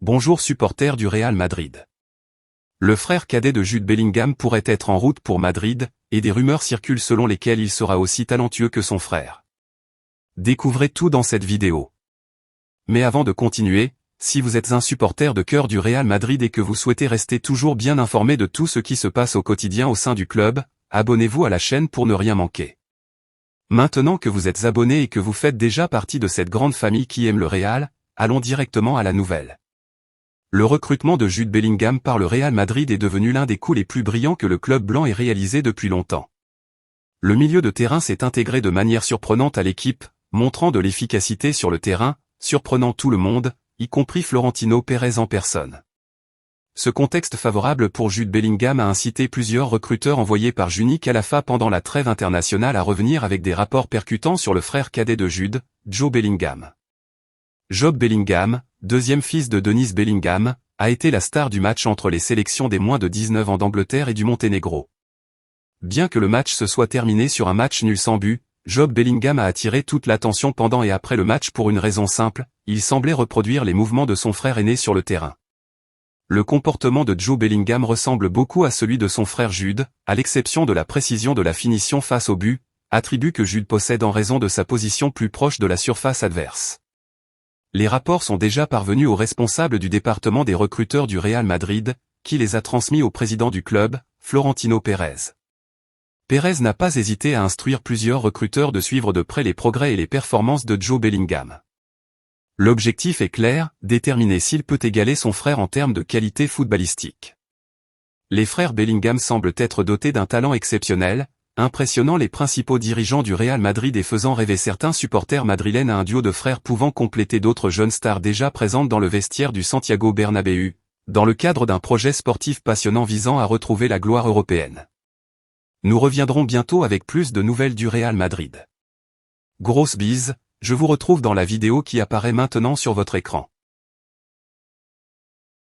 Bonjour supporters du Real Madrid. Le frère cadet de Jude Bellingham pourrait être en route pour Madrid, et des rumeurs circulent selon lesquelles il sera aussi talentueux que son frère. Découvrez tout dans cette vidéo. Mais avant de continuer, si vous êtes un supporter de cœur du Real Madrid et que vous souhaitez rester toujours bien informé de tout ce qui se passe au quotidien au sein du club, abonnez-vous à la chaîne pour ne rien manquer. Maintenant que vous êtes abonné et que vous faites déjà partie de cette grande famille qui aime le Real, allons directement à la nouvelle. Le recrutement de Jude Bellingham par le Real Madrid est devenu l'un des coups les plus brillants que le club blanc ait réalisé depuis longtemps. Le milieu de terrain s'est intégré de manière surprenante à l'équipe, montrant de l'efficacité sur le terrain, surprenant tout le monde, y compris Florentino Pérez en personne. Ce contexte favorable pour Jude Bellingham a incité plusieurs recruteurs envoyés par Juni Calafa pendant la trêve internationale à revenir avec des rapports percutants sur le frère cadet de Jude, Joe Bellingham. Job Bellingham, deuxième fils de Dennis Bellingham, a été la star du match entre les sélections des moins de 19 ans d'Angleterre et du Monténégro. Bien que le match se soit terminé sur un match nul sans but, Job Bellingham a attiré toute l'attention pendant et après le match pour une raison simple, il semblait reproduire les mouvements de son frère aîné sur le terrain. Le comportement de Joe Bellingham ressemble beaucoup à celui de son frère Jude, à l'exception de la précision de la finition face au but, attribut que Jude possède en raison de sa position plus proche de la surface adverse. Les rapports sont déjà parvenus aux responsables du département des recruteurs du Real Madrid, qui les a transmis au président du club, Florentino Pérez. Pérez n'a pas hésité à instruire plusieurs recruteurs de suivre de près les progrès et les performances de Joe Bellingham. L'objectif est clair, déterminer s'il peut égaler son frère en termes de qualité footballistique. Les frères Bellingham semblent être dotés d'un talent exceptionnel, impressionnant les principaux dirigeants du Real Madrid et faisant rêver certains supporters madrilènes à un duo de frères pouvant compléter d'autres jeunes stars déjà présentes dans le vestiaire du Santiago Bernabéu, dans le cadre d'un projet sportif passionnant visant à retrouver la gloire européenne. Nous reviendrons bientôt avec plus de nouvelles du Real Madrid. Grosse bise, je vous retrouve dans la vidéo qui apparaît maintenant sur votre écran.